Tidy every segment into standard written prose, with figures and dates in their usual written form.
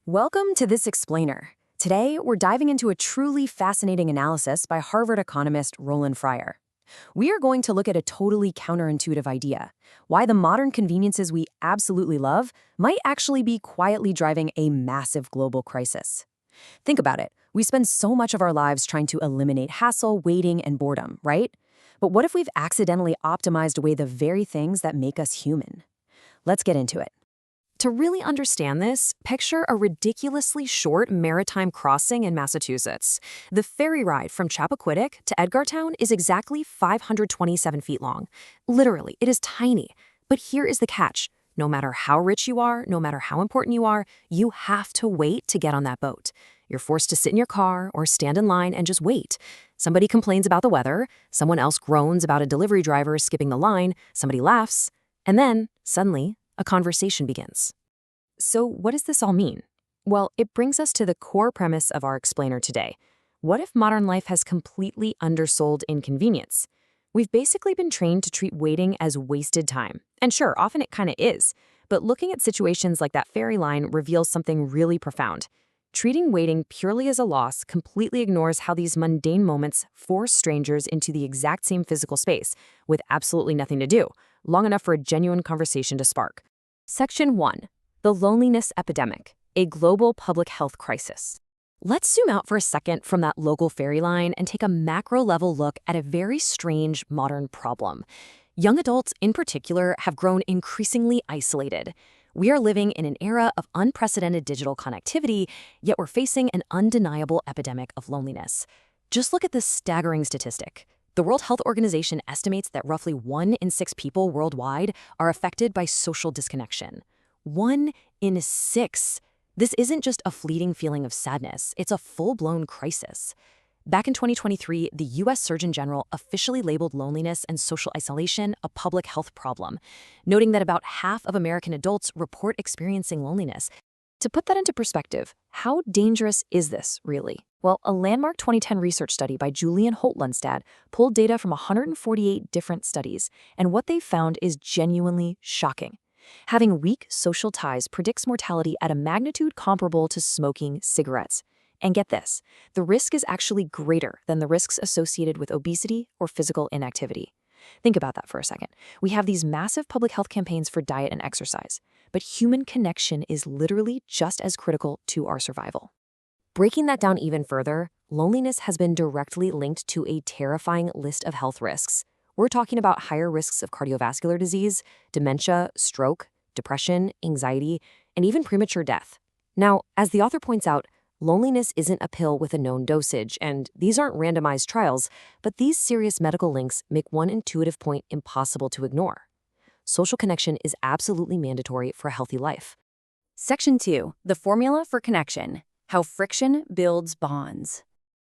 Welcome to This Explainer. Today, we're diving into a truly fascinating analysis by Harvard economist Roland Fryer. We are going to look at a totally counterintuitive idea, why the modern conveniences we absolutely love might actually be quietly driving a massive global crisis. Think about it. We spend so much of our lives trying to eliminate hassle, waiting, and boredom, right? But what if we've accidentally optimized away the very things that make us human? Let's get into it. To really understand this, picture a ridiculously short maritime crossing in Massachusetts. The ferry ride from Chappaquiddick to Edgartown is exactly 527 feet long. Literally, it is tiny. But here is the catch. No matter how rich you are, no matter how important you have to wait to get on that boat. You're forced to sit in your car or stand in line and just wait. Somebody complains about the weather, someone else groans about a delivery driver skipping the line, somebody laughs, and then, suddenly, a conversation begins. So what does this all mean? Well, it brings us to the core premise of our explainer today. What if modern life has completely undersold inconvenience? We've basically been trained to treat waiting as wasted time. And sure, often it kind of is. But looking at situations like that ferry line reveals something really profound. Treating waiting purely as a loss completely ignores how these mundane moments force strangers into the exact same physical space with absolutely nothing to do, long enough for a genuine conversation to spark. Section 1. The loneliness epidemic, a global public health crisis. Let's zoom out for a second from that local ferry line and take a macro-level look at a very strange modern problem. Young adults, in particular, have grown increasingly isolated. We are living in an era of unprecedented digital connectivity, yet we're facing an undeniable epidemic of loneliness. Just look at this staggering statistic. The World Health Organization estimates that roughly 1 in 6 people worldwide are affected by social disconnection. 1 in 6. This isn't just a fleeting feeling of sadness, it's a full-blown crisis. Back in 2023, the U.S. Surgeon General officially labeled loneliness and social isolation a public health problem, noting that about half of American adults report experiencing loneliness. To put that into perspective, how dangerous is this, really? Well, a landmark 2010 research study by Julian Holt-Lundstad pulled data from 148 different studies, and what they found is genuinely shocking. Having weak social ties predicts mortality at a magnitude comparable to smoking cigarettes. And get this, the risk is actually greater than the risks associated with obesity or physical inactivity. Think about that for a second. We have these massive public health campaigns for diet and exercise, but human connection is literally just as critical to our survival. Breaking that down even further, loneliness has been directly linked to a terrifying list of health risks. We're talking about higher risks of cardiovascular disease, dementia, stroke, depression, anxiety, and even premature death. Now, as the author points out, loneliness isn't a pill with a known dosage, and these aren't randomized trials, but these serious medical links make one intuitive point impossible to ignore. Social connection is absolutely mandatory for a healthy life. Section 2. The formula for connection. How friction builds bonds.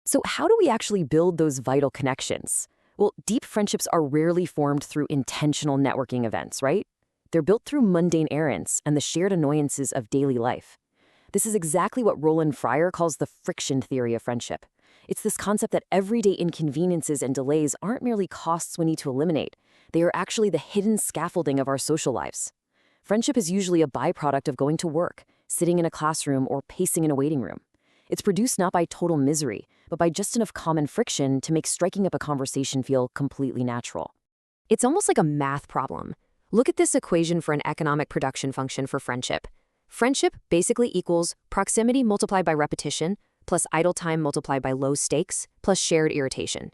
So how do we actually build those vital connections? Well, deep friendships are rarely formed through intentional networking events, right? They're built through mundane errands and the shared annoyances of daily life. This is exactly what Roland Fryer calls the friction theory of friendship. It's this concept that everyday inconveniences and delays aren't merely costs we need to eliminate. They are actually the hidden scaffolding of our social lives. Friendship is usually a byproduct of going to work, sitting in a classroom, or pacing in a waiting room. It's produced not by total misery, but by just enough common friction to make striking up a conversation feel completely natural. It's almost like a math problem. Look at this equation for an economic production function for friendship. Friendship basically equals proximity multiplied by repetition, plus idle time multiplied by low stakes, plus shared irritation.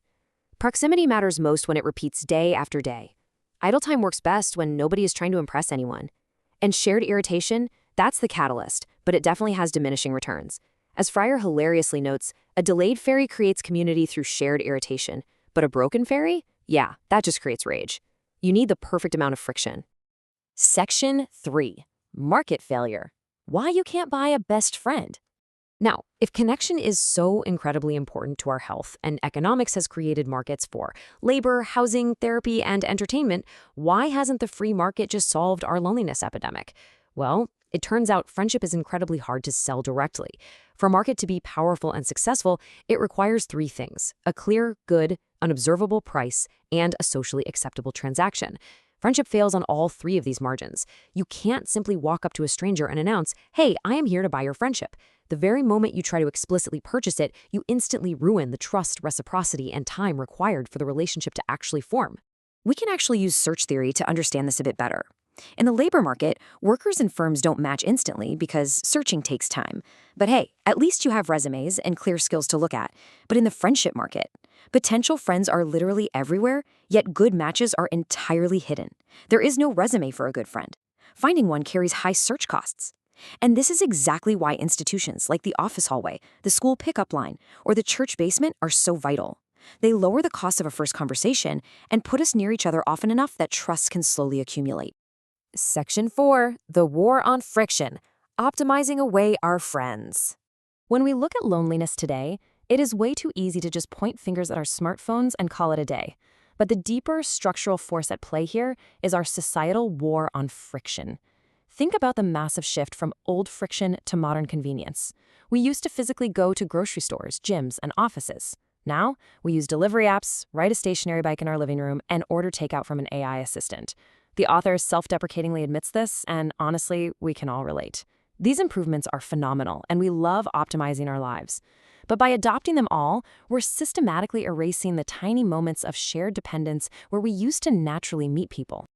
Proximity matters most when it repeats day after day. Idle time works best when nobody is trying to impress anyone. And shared irritation, that's the catalyst, but it definitely has diminishing returns. As Fryer hilariously notes, a delayed ferry creates community through shared irritation, but a broken ferry? Yeah, that just creates rage. You need the perfect amount of friction. Section 3. Market failure. Why you can't buy a best friend. Now, if connection is so incredibly important to our health and economics has created markets for labor, housing, therapy, and entertainment, why hasn't the free market just solved our loneliness epidemic? Well, it turns out friendship is incredibly hard to sell directly. For a market to be powerful and successful, it requires 3 things: a clear, good, unobservable price, and a socially acceptable transaction. Friendship fails on all three of these margins. You can't simply walk up to a stranger and announce, "Hey, I am here to buy your friendship." The very moment you try to explicitly purchase it, you instantly ruin the trust, reciprocity, and time required for the relationship to actually form. We can actually use search theory to understand this a bit better. In the labor market, workers and firms don't match instantly because searching takes time. But hey, at least you have resumes and clear skills to look at. But in the friendship market, potential friends are literally everywhere, yet good matches are entirely hidden. There is no resume for a good friend. Finding one carries high search costs. And this is exactly why institutions like the office hallway, the school pickup line, or the church basement are so vital. They lower the cost of a first conversation and put us near each other often enough that trust can slowly accumulate. Section 4, the war on friction, optimizing away our friends. When we look at loneliness today, it is way too easy to just point fingers at our smartphones and call it a day. But the deeper structural force at play here is our societal war on friction. Think about the massive shift from old friction to modern convenience. We used to physically go to grocery stores, gyms, and offices. Now, we use delivery apps, ride a stationary bike in our living room, and order takeout from an AI assistant. The author self-deprecatingly admits this, and honestly, we can all relate. These improvements are phenomenal, and we love optimizing our lives. But by adopting them all, we're systematically erasing the tiny moments of shared dependence where we used to naturally meet people.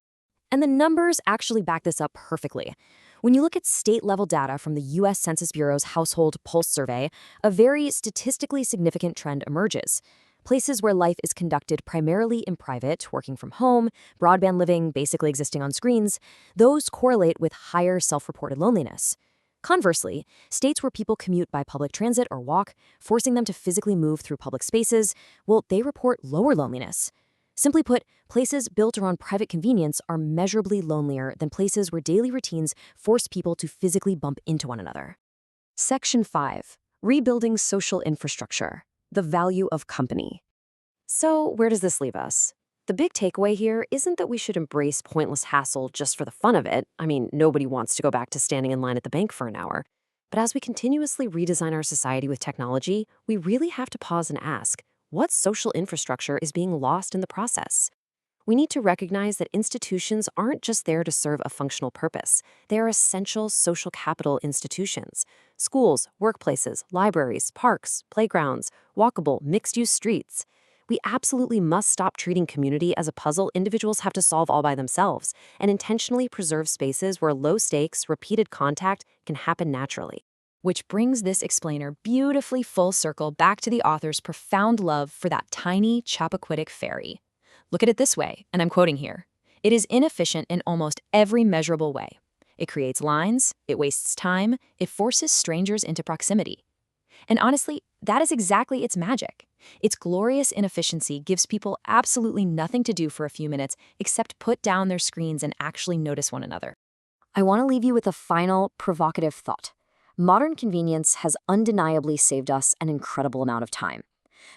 And the numbers actually back this up perfectly. When you look at state-level data from the U.S. Census Bureau's Household Pulse Survey, a very statistically significant trend emerges. Places where life is conducted primarily in private, working from home, broadband living, basically existing on screens, those correlate with higher self-reported loneliness. Conversely, states where people commute by public transit or walk, forcing them to physically move through public spaces, well, they report lower loneliness. Simply put, places built around private convenience are measurably lonelier than places where daily routines force people to physically bump into one another. Section 5. Rebuilding social infrastructure. The value of company. So, where does this leave us? The big takeaway here isn't that we should embrace pointless hassle just for the fun of it. I mean, nobody wants to go back to standing in line at the bank for an hour. But as we continuously redesign our society with technology, we really have to pause and ask, what social infrastructure is being lost in the process? We need to recognize that institutions aren't just there to serve a functional purpose. They are essential social capital institutions. Schools, workplaces, libraries, parks, playgrounds, walkable, mixed-use streets. We absolutely must stop treating community as a puzzle individuals have to solve all by themselves and intentionally preserve spaces where low-stakes, repeated contact can happen naturally. Which brings this explainer beautifully full circle back to the author's profound love for that tiny Chappaquiddick fairy. Look at it this way, and I'm quoting here. It is inefficient in almost every measurable way. It creates lines, it wastes time, it forces strangers into proximity. And honestly, that is exactly its magic. Its glorious inefficiency gives people absolutely nothing to do for a few minutes except put down their screens and actually notice one another. I want to leave you with a final, provocative thought. Modern convenience has undeniably saved us an incredible amount of time.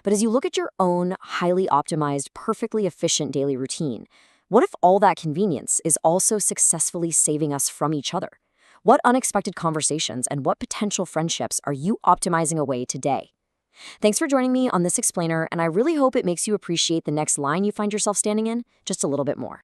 But as you look at your own highly optimized, perfectly efficient daily routine, what if all that convenience is also successfully saving us from each other? What unexpected conversations and what potential friendships are you optimizing away today? Thanks for joining me on this explainer, and I really hope it makes you appreciate the next line you find yourself standing in just a little bit more.